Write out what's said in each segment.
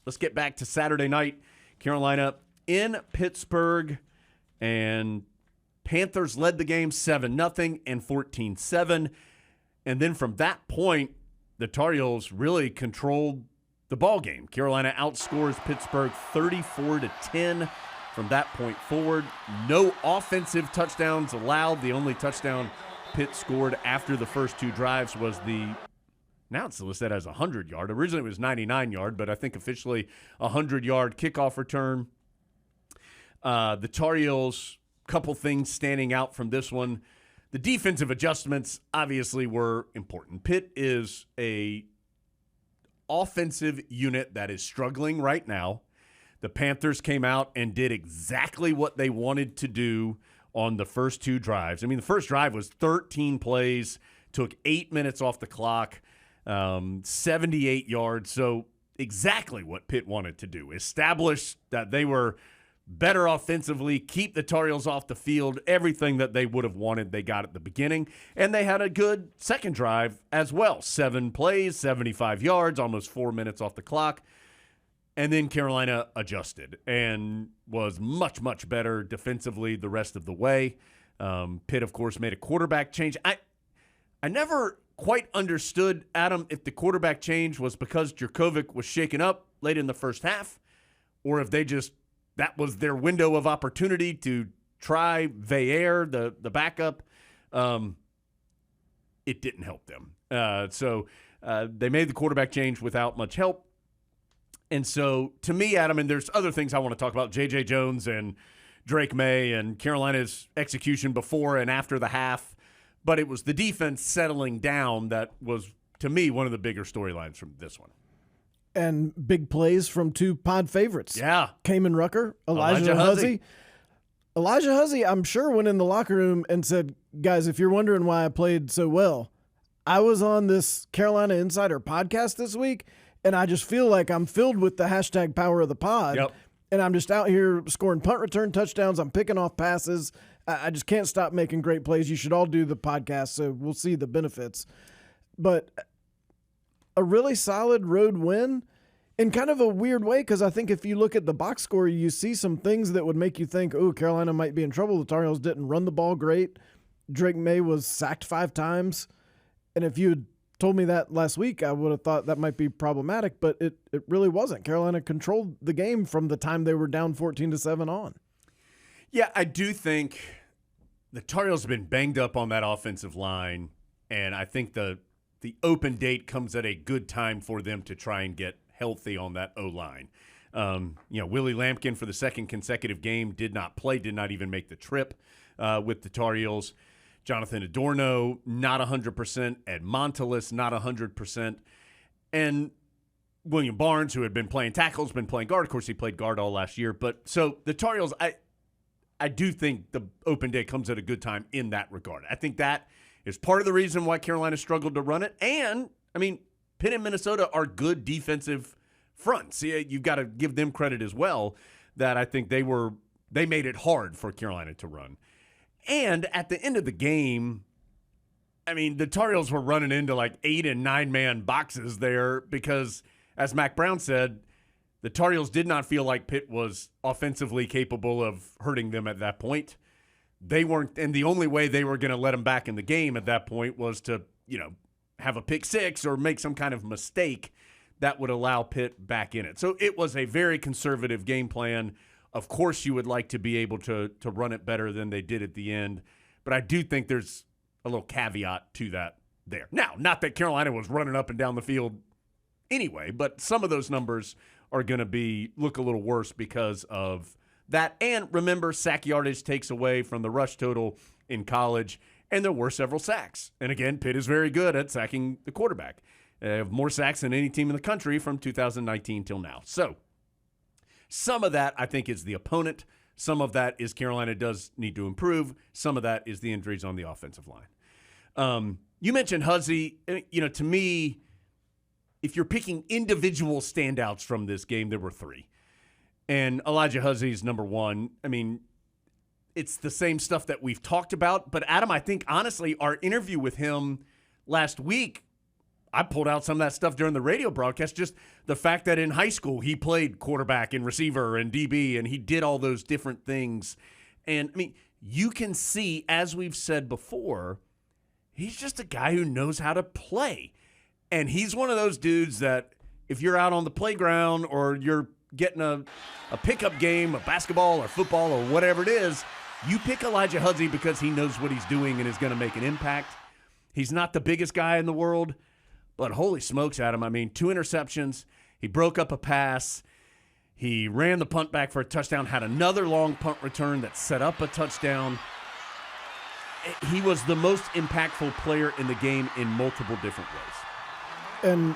let's get back to Saturday night. Carolina in Pittsburgh, and Panthers led the game 7-0 and 14-7. And then from that point, the Tar Heels really controlled the ball game. Carolina outscores Pittsburgh 34-10 from that point forward. No offensive touchdowns allowed. The only touchdown Pitt scored after the first two drives was now it's listed as a 100-yard. Originally it was 99-yard, but I think officially a 100-yard kickoff return. The Tar Heels, couple things standing out from this one. The defensive adjustments obviously were important. Pitt is a offensive unit that is struggling right now. The Panthers came out and did exactly what they wanted to do on the first two drives. I mean, the first drive was 13 plays, took 8 minutes off the clock, 78 yards. So exactly what Pitt wanted to do. Establish that they were better offensively, keep the Tar Heels off the field. Everything that they would have wanted, they got at the beginning. And they had a good second drive as well. 7 plays, 75 yards, almost 4 minutes off the clock. And then Carolina adjusted and was much, much better defensively the rest of the way. Pitt, of course, made a quarterback change. I never quite understood, Adam, if the quarterback change was because Jurkovec was shaken up late in the first half, or if that was their window of opportunity to try Veyer, the backup. It didn't help them. So they made the quarterback change without much help. And so, to me, Adam, and there's other things I want to talk about, J.J. Jones and Drake Maye and Carolina's execution before and after the half, but it was the defense settling down that was, to me, one of the bigger storylines from this one. And big plays from two pod favorites. Yeah. Kamen Rucker, Elijah Hussey. Elijah Hussey, I'm sure, went in the locker room and said, guys, if you're wondering why I played so well, I was on this Carolina Insider podcast this week, and I just feel like I'm filled with the hashtag power of the pod. Yep. And I'm just out here scoring punt return touchdowns. I'm picking off passes. I just can't stop making great plays. You should all do the podcast, so we'll see the benefits. But a really solid road win in kind of a weird way, because I think if you look at the box score, you see some things that would make you think, oh, Carolina might be in trouble. The Tar Heels didn't run the ball great. Drake Maye was sacked 5 times. And if you had told me that last week, I would have thought that might be problematic, but it really wasn't. Carolina controlled the game from the time they were down 14-7 on. Yeah, I do think the Tar Heels have been banged up on that offensive line, and I think the open date comes at a good time for them to try and get healthy on that O-line. Willie Lampkin for the second consecutive game did not play, did not even make the trip with the Tar Heels. Jonathan Adorno, not 100%. Ed Montelis, not 100%. And William Barnes, who had been playing tackles, been playing guard. Of course, he played guard all last year. But so the Tar Heels, I do think the open day comes at a good time in that regard. I think that is part of the reason why Carolina struggled to run it. And, I mean, Pitt and Minnesota are good defensive fronts. You've got to give them credit as well, that I think they made it hard for Carolina to run. And at the end of the game, I mean, the Tar Heels were running into like 8 and 9-man boxes there because, as Mac Brown said, the Tar Heels did not feel like Pitt was offensively capable of hurting them at that point. They weren't, and the only way they were going to let them back in the game at that point was to, have a pick six or make some kind of mistake that would allow Pitt back in it. So it was a very conservative game plan. Of course, you would like to be able to run it better than they did at the end. But I do think there's a little caveat to that there. Now, not that Carolina was running up and down the field anyway, but some of those numbers are going to look a little worse because of that. And remember, sack yardage takes away from the rush total in college, and there were several sacks. And again, Pitt is very good at sacking the quarterback. They have more sacks than any team in the country from 2019 till now. So some of that, I think, is the opponent. Some of that is Carolina does need to improve. Some of that is the injuries on the offensive line. You mentioned Hussey. To me, if you're picking individual standouts from this game, there were 3. And Elijah Hussey's number 1. I mean, it's the same stuff that we've talked about. But, Adam, I think, honestly, our interview with him last week, I pulled out some of that stuff during the radio broadcast, just the fact that in high school he played quarterback and receiver and DB, and he did all those different things. And, I mean, you can see, as we've said before, he's just a guy who knows how to play. And he's one of those dudes that if you're out on the playground or you're getting a pickup game of basketball or football or whatever it is, you pick Elijah Hussey because he knows what he's doing and is going to make an impact. He's not the biggest guy in the world, but holy smokes, Adam. I mean, 2 interceptions. He broke up a pass. He ran the punt back for a touchdown, had another long punt return that set up a touchdown. He was the most impactful player in the game in multiple different ways. And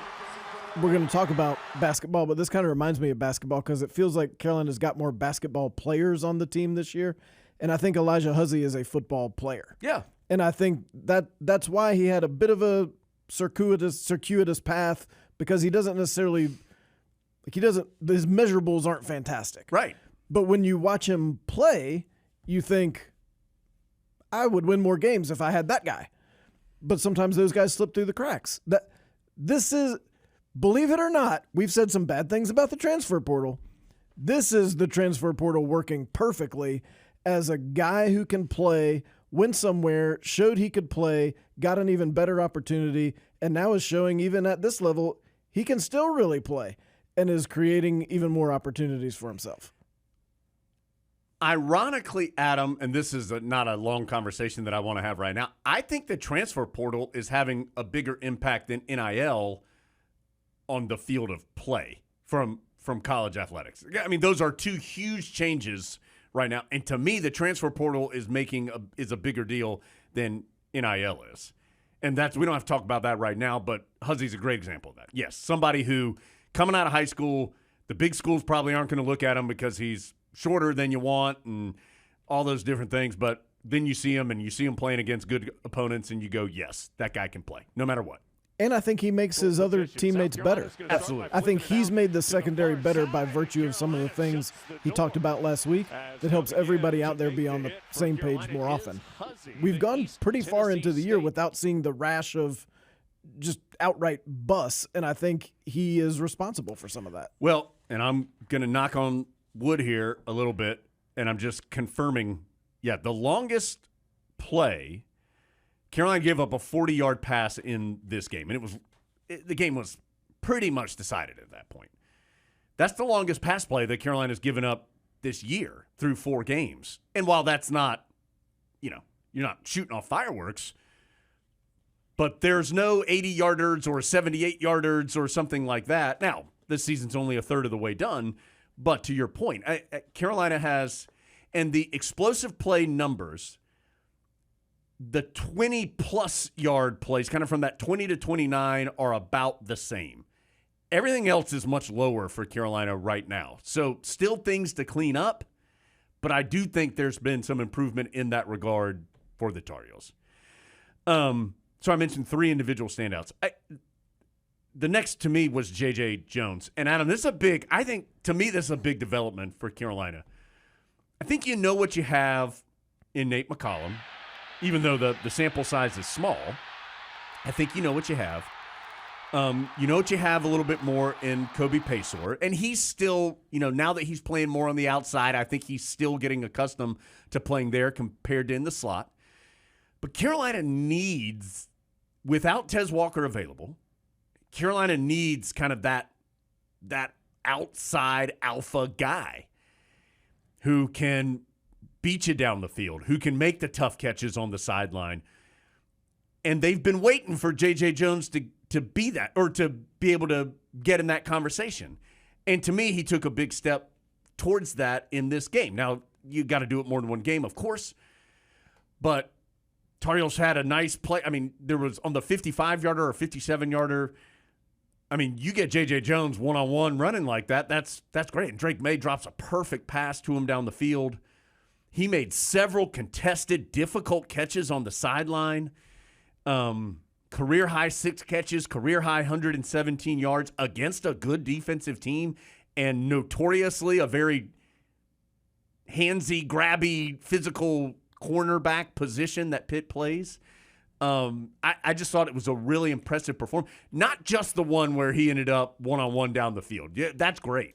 we're going to talk about basketball, but this kind of reminds me of basketball because it feels like Carolina's got more basketball players on the team this year. And I think Elijah Hussey is a football player. Yeah. And I think that's why he had a bit of a circuitous path, because he doesn't necessarily his measurables aren't fantastic. Right. But when you watch him play, you think, I would win more games if I had that guy. But sometimes those guys slip through the cracks. This is, believe it or not, we've said some bad things about the transfer portal. This is the transfer portal working perfectly as a guy who can play, went somewhere, showed he could play, got an even better opportunity, and now is showing even at this level he can still really play and is creating even more opportunities for himself. Ironically, Adam, and this is not a long conversation that I want to have right now, I think the transfer portal is having a bigger impact than NIL on the field of play from college athletics. I mean, those are 2 huge changes right now. And to me, the transfer portal is a bigger deal than NIL is. And we don't have to talk about that right now, but Hussey's a great example of that. Yes, somebody who, coming out of high school, the big schools probably aren't going to look at him because he's shorter than you want and all those different things. But then you see him and you see him playing against good opponents and you go, yes, that guy can play no matter what. And I think he makes his other teammates better. Absolutely. I think he's made the secondary better by virtue of some of the things he talked about last week that helps everybody out there be on the same page more often. We've gone pretty far into the year without seeing the rash of just outright bus, and I think he is responsible for some of that. Well, and I'm going to knock on wood here a little bit, and I'm just confirming, the longest play, Carolina gave up a 40-yard pass in this game, and the game was pretty much decided at that point. That's the longest pass play that Carolina's given up this year through 4 games. And while that's not, you're not shooting off fireworks, but there's no 80-yarders or 78-yarders or something like that. Now, this season's only a third of the way done, but to your point, Carolina has, and the explosive play numbers, the 20-plus yard plays, kind of from that 20 to 29, are about the same. Everything else is much lower for Carolina right now. So still things to clean up, but I do think there's been some improvement in that regard for the Tar Heels. So I mentioned 3 individual standouts. The next to me was J.J. Jones. And Adam, this is a big development for Carolina. I think you know what you have in Nate McCollum. Even though the sample size is small, I think you know what you have. You know what you have a little bit more in Kobe Paysour. And he's still, now that he's playing more on the outside, I think he's still getting accustomed to playing there compared to in the slot. But Carolina needs, without Tez Walker available, Carolina needs kind of that outside alpha guy who can beat you down the field, who can make the tough catches on the sideline. And they've been waiting for J.J. Jones to be that, or to be able to get in that conversation. And to me, he took a big step towards that in this game. Now, you got to do it more than one game, of course. But Tar Heels had a nice play. I mean, there was on the 55-yarder or 57-yarder. I mean, you get J.J. Jones one-on-one running like that, that's great. And Drake Maye drops a perfect pass to him down the field. He made several contested, difficult catches on the sideline. Career-high 6 catches, career-high 117 yards against a good defensive team, and notoriously a very handsy, grabby, physical cornerback position that Pitt plays. I just thought it was a really impressive performance. Not just the one where he ended up one-on-one down the field. Yeah, that's great.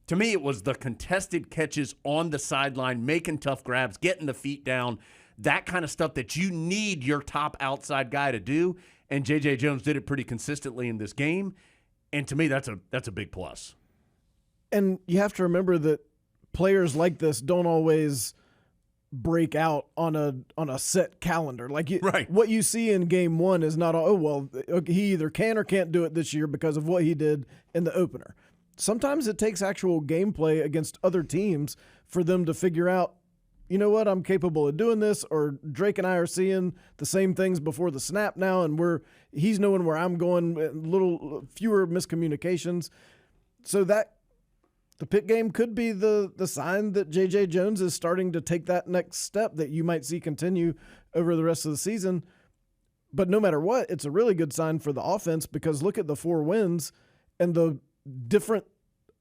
To me, it was the contested catches on the sideline, making tough grabs, getting the feet down, that kind of stuff that you need your top outside guy to do. And J.J. Jones did it pretty consistently in this game. And to me, that's a big plus. And you have to remember that players like this don't always break out on a set calendar. Like right. What you see in game one is not, he either can or can't do it this year because of what he did in the opener. Sometimes it takes actual gameplay against other teams for them to figure out, you know what, I'm capable of doing this, or Drake and I are seeing the same things before the snap now, and he's knowing where I'm going, little fewer miscommunications. So that the Pitt game could be the sign that J.J. Jones is starting to take that next step that you might see continue over the rest of the season. But no matter what, it's a really good sign for the offense, because look at the 4 wins and the different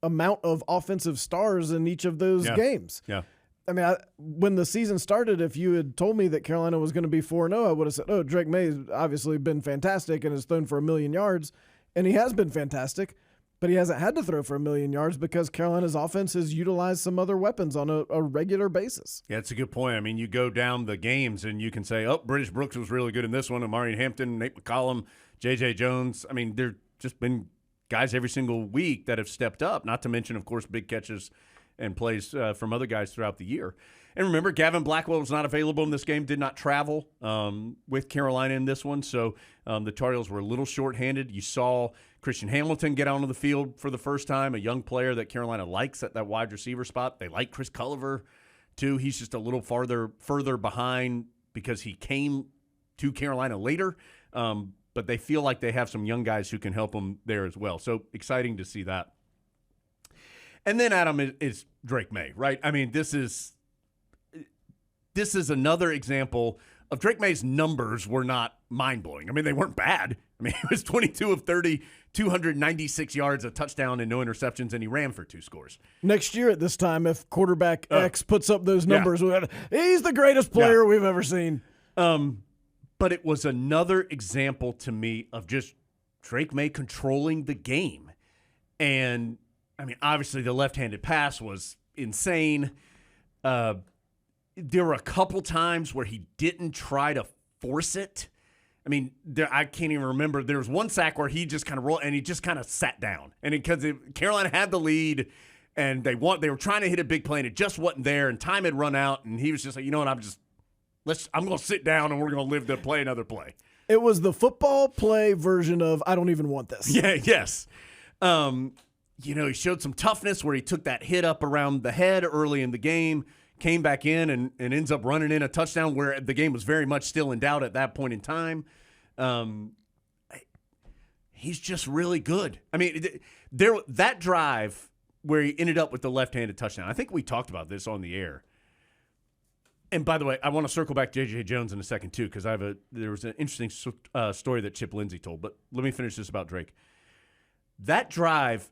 amount of offensive stars in each of those games. Yeah. I mean, when the season started, if you had told me that Carolina was going to be 4-0, I would have said, Drake Maye has obviously been fantastic and has thrown for 1,000,000 yards, and he has been fantastic, but he hasn't had to throw for 1,000,000 yards because Carolina's offense has utilized some other weapons on a regular basis. Yeah, it's a good point. I mean, you go down the games and you can say, British Brooks was really good in this one, Amari Hampton, Nate McCollum, J.J. Jones. I mean, there just been guys every single week that have stepped up, not to mention, of course, big catches and plays from other guys throughout the year. And remember, Gavin Blackwell was not available in this game, did not travel with Carolina in this one, so the Tar Heels were a little shorthanded. You saw Christian Hamilton get onto the field for the first time, a young player that Carolina likes at that wide receiver spot. They like Chris Culliver, too. He's just a little further behind because he came to Carolina later, but they feel like they have some young guys who can help them there as well. So exciting to see that. And then, Adam, is Drake Maye, right? I mean, this is another example of Drake Maye's numbers were not mind-blowing. I mean, they weren't bad. I mean, he was 22 of 30, 296 yards, a touchdown, and no interceptions, and he ran for 2 scores. Next year at this time, if quarterback X puts up those numbers, he's the greatest player we've ever seen. But it was another example to me of just Drake Maye controlling the game. And, I mean, obviously the left-handed pass was insane. There were a couple times where he didn't try to force it. I mean, I can't even remember. There was one sack where he just kind of rolled and he just kind of sat down. And because Carolina had the lead and they were trying to hit a big play and it just wasn't there and time had run out and he was just like, you know what, I'm going to sit down and we're going to live to play another play. It was the football play version of I don't even want this. Yeah, yes. He showed some toughness where he took that hit up around the head early in the game, came back in and ends up running in a touchdown where the game was very much still in doubt at that point in time. He's just really good. I mean, that drive where he ended up with the left-handed touchdown, I think we talked about this on the air. And by the way, I want to circle back to J.J. Jones in a second too, because there was an interesting story that Chip Lindsey told. But let me finish this about Drake. That drive,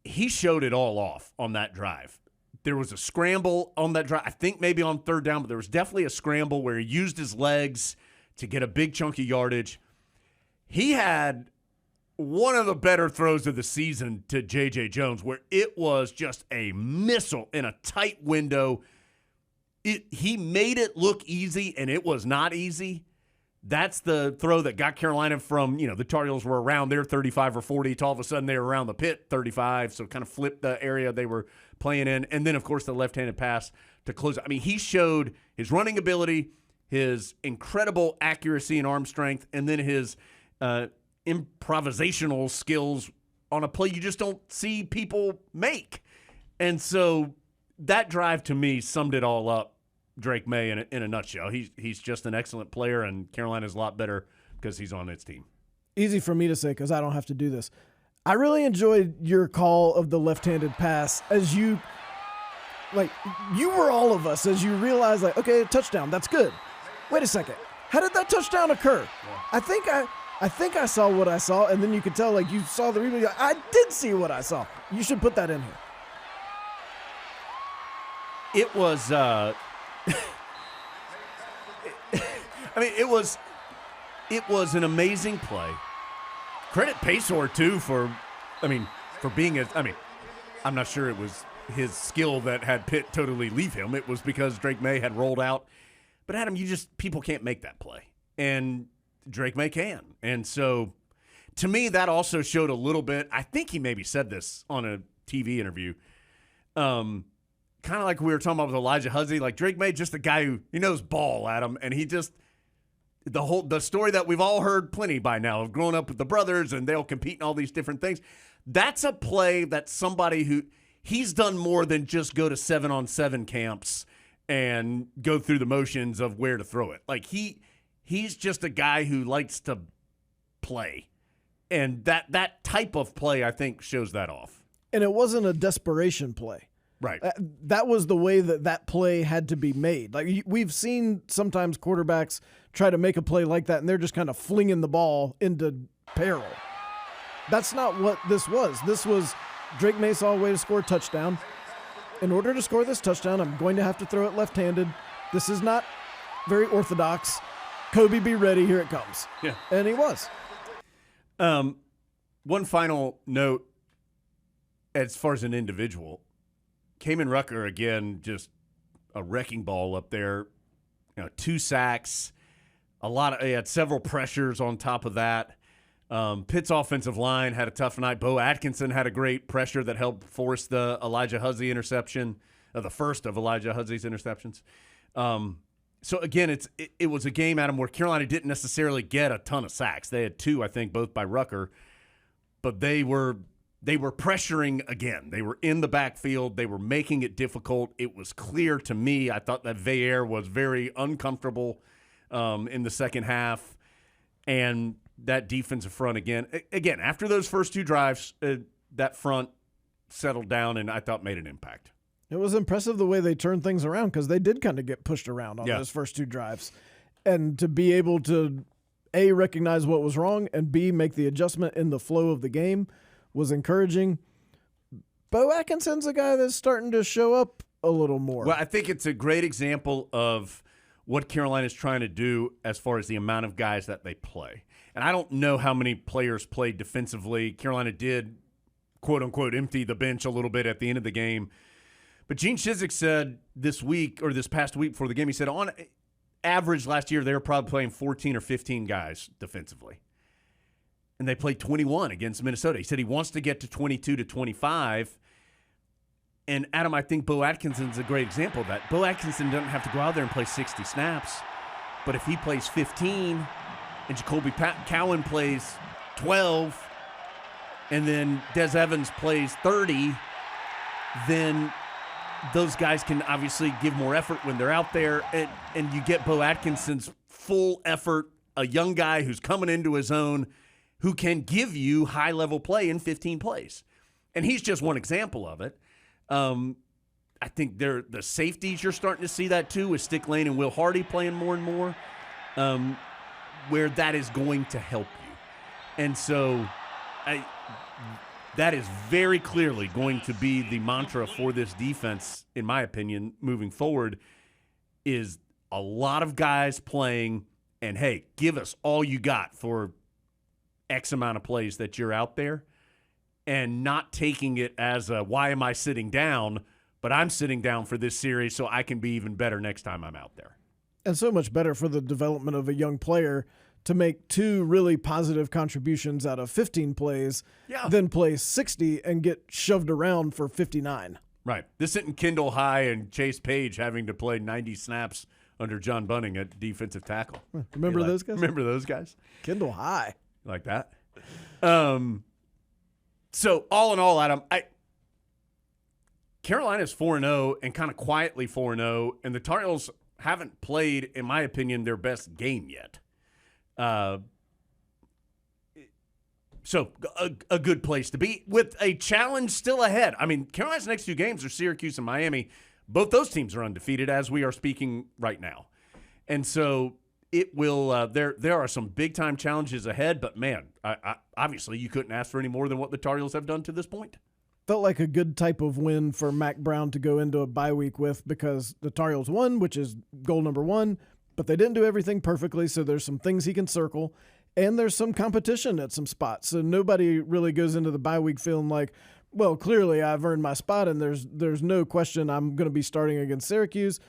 he showed it all off on that drive. There was a scramble on that drive. I think maybe on 3rd down, but there was definitely a scramble where he used his legs to get a big chunk of yardage. He had one of the better throws of the season to J.J. Jones, where it was just a missile in a tight window. He made it look easy, and it was not easy. That's the throw that got Carolina from, the Tar Heels were around their 35 or 40 to all of a sudden they were around the Pitt 35, so kind of flipped the area they were playing in. And then, of course, the left-handed pass to close. I mean, he showed his running ability, his incredible accuracy and arm strength, and then his improvisational skills on a play you just don't see people make. And so that drive, to me, summed it all up. Drake Maye in a nutshell. He's just an excellent player, and Carolina's a lot better because he's on its team. Easy for me to say because I don't have to do this. I really enjoyed your call of the left-handed pass as you were all of us as you realized, okay, touchdown, that's good. Wait a second. How did that touchdown occur? Yeah. I think I saw what I saw, and then you could tell, you saw the replay. I did see what I saw. You should put that in here. It was It was an amazing play. Credit Paysour, too, for being I'm not sure it was his skill that had Pitt totally leave him. It was because Drake Maye had rolled out. But, Adam, people can't make that play. And Drake Maye can. And so, to me, that also showed a little bit. I think he maybe said this on a TV interview. Kind of like we were talking about with Elijah Hussey. Like, Drake Maye, just a guy who knows ball, Adam. And he just – the story that we've all heard plenty by now of growing up with the brothers and they'll compete in all these different things. That's a play that somebody who he's done more than just go to 7-on-7 camps and go through the motions of where to throw it. Like he's just a guy who likes to play. And that type of play, I think, shows that off. And it wasn't a desperation play. Right. That was the way that play had to be made. Like we've seen sometimes quarterbacks try to make a play like that, and they're just kind of flinging the ball into peril. That's not what this was. This was Drake Maye saw a way to score a touchdown. In order to score this touchdown, I'm going to have to throw it left-handed. This is not very orthodox. Kobe, be ready. Here it comes. Yeah. And he was. One final note as far as an individual. Kamen Rucker, again, just a wrecking ball up there. 2 sacks. He had several pressures on top of that. Pitt's offensive line had a tough night. Bo Atkinson had a great pressure that helped force the Elijah Hussey interception, the first of Elijah Hussey's interceptions. So, again, it was a game, Adam, where Carolina didn't necessarily get a ton of sacks. They had 2, I think, both by Rucker. But they were pressuring again. They were in the backfield. They were making it difficult. It was clear to me. I thought that Veyer was very uncomfortable in the second half. And that defensive front again, after those first 2 drives, that front settled down and I thought made an impact. It was impressive the way they turned things around because they did kind of get pushed around on those first 2 drives. And to be able to, A, recognize what was wrong, and B, make the adjustment in the flow of the game was encouraging. Bo Atkinson's a guy that's starting to show up a little more. Well, I think it's a great example of what Carolina's trying to do as far as the amount of guys that they play. And I don't know how many players played defensively. Carolina did, quote-unquote, empty the bench a little bit at the end of the game. But Gene Chizik said this past week before the game, he said on average last year they were probably playing 14 or 15 guys defensively. And they played 21 against Minnesota. He said he wants to get to 22 to 25. And, Adam, I think Bo Atkinson's a great example of that. Bo Atkinson doesn't have to go out there and play 60 snaps. But if he plays 15 and Jacoby Cowan plays 12 and then Des Evans plays 30, then those guys can obviously give more effort when they're out there. And you get Bo Atkinson's full effort, a young guy who's coming into his own, who can give you high-level play in 15 plays. And he's just one example of it. I think the safeties, you're starting to see that too with Stick Lane and Will Hardy playing more and more, where that is going to help you. And so that is very clearly going to be the mantra for this defense, in my opinion, moving forward, is a lot of guys playing and, hey, give us all you got for X amount of plays that you're out there, and not taking it as a why am I sitting down, but I'm sitting down for this series so I can be even better next time I'm out there. And so much better for the development of a young player to make 2 really positive contributions out of 15 plays than play 60 and get shoved around for 59. Right. This isn't Kendall High and Chase Page having to play 90 snaps under John Bunning at defensive tackle. Remember those guys? Remember those guys? Kendall High. Like that. So all in all, Adam, Carolina's 4-0 and kind of quietly 4-0, and the Tar Heels haven't played, in my opinion, their best game yet. So a good place to be with a challenge still ahead. I mean, Carolina's next 2 games are Syracuse and Miami. Both those teams are undefeated as we are speaking right now. And so it will there are some big-time challenges ahead, but, man, I obviously you couldn't ask for any more than what the Tar Heels have done to this point. Felt like a good type of win for Mac Brown to go into a bye week with because the Tar Heels won, which is goal number 1, but they didn't do everything perfectly, so there's some things he can circle, and there's some competition at some spots. So nobody really goes into the bye week feeling like, well, clearly I've earned my spot, and there's no question I'm going to be starting against Syracuse.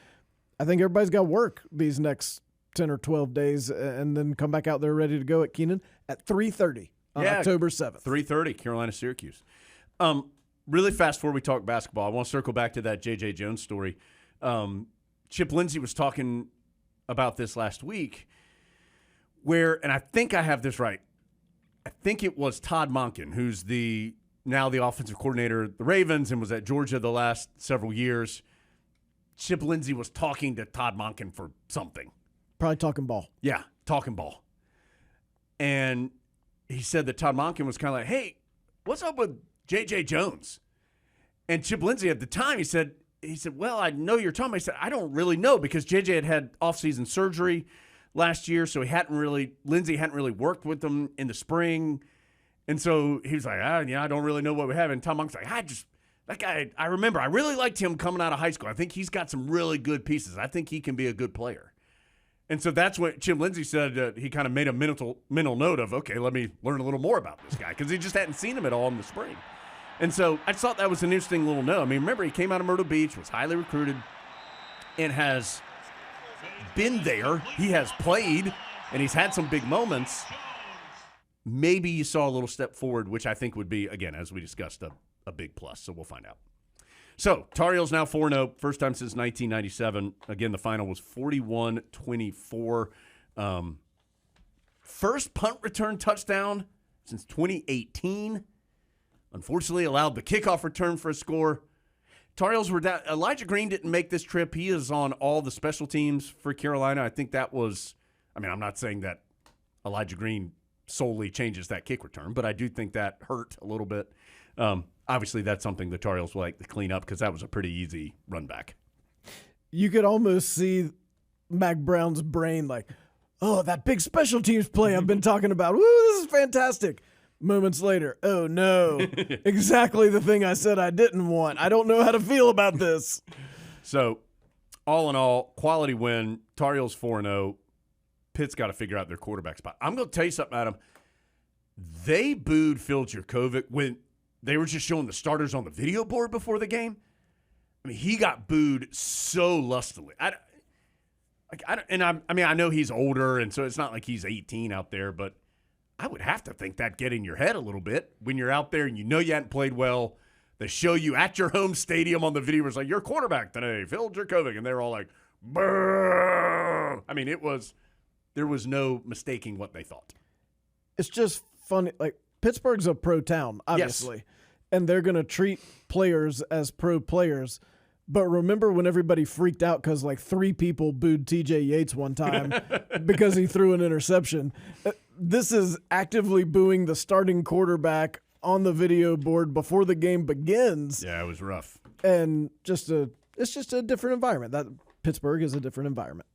I think everybody's got work these next 10 or 12 days and then come back out there ready to go at Keenan at 3:30 on October 7th. 3:30, Carolina-Syracuse. Really fast before we talk basketball, I want to circle back to that J.J. Jones story. Chip Lindsey was talking about this last week where, and I think I have this right, I think it was Todd Monken, who's now the offensive coordinator of the Ravens and was at Georgia the last several years. Chip Lindsey was talking to Todd Monken for something. Probably talking ball. Yeah, talking ball. And he said that Todd Monken was kind of like, hey, what's up with J.J. Jones? And Chip Lindsey at the time, he said, well, I know you're talking about. He said, I don't really know because J.J. had offseason surgery last year, so Lindsey hadn't really worked with him in the spring. And so he was like, I don't really know what we have. And Tom Monken's like, that guy, I remember, I really liked him coming out of high school. I think he's got some really good pieces. I think he can be a good player. And so that's what Chip Lindsey said. He kind of made a mental note of, okay, let me learn a little more about this guy because he just hadn't seen him at all in the spring. And so I just thought that was an interesting little note. I mean, remember, he came out of Myrtle Beach, was highly recruited, and has been there. He has played, and he's had some big moments. Maybe you saw a little step forward, which I think would be, again, as we discussed, a big plus. So we'll find out. So Tar Heels now 4-0, first time since 1997. Again, the final was 41-24. First punt return touchdown since 2018. Unfortunately, allowed the kickoff return for a score. Tar Heels were down. Elijah Green didn't make this trip. He is on all the special teams for Carolina. I think that was, I'm not saying that Elijah Green solely changes that kick return, but I do think that hurt a little bit. Obviously, that's something the Tar Heels will like to clean up because that was a pretty easy run back. You could almost see Mac Brown's brain like, oh, that big special teams play I've been talking about. Woo, this is fantastic. Moments later, oh, no, exactly the thing I said I didn't want. I don't know how to feel about this. So, all in all, quality win. Tar Heels 4-0. Pitt's got to figure out their quarterback spot. I'm going to tell you something, Adam. They booed Phil Jurkovec when they were just showing the starters on the video board before the game. He got booed so lustily. I know he's older, and so it's not like he's 18 out there, but I would have to think that get in your head a little bit when you're out there and you know you hadn't played well. They show you at your home stadium on the video. It's like, your quarterback today, Phil Jurkovec, and they were all like, brrr. There was no mistaking what they thought. It's just funny. Like, Pittsburgh's a pro town, obviously, yes. And they're going to treat players as pro players. But remember when everybody freaked out because like 3 people booed TJ Yates one time because he threw an interception? This is actively booing the starting quarterback on the video board before the game begins. Yeah, it was rough. And it's just a different environment. That Pittsburgh is a different environment.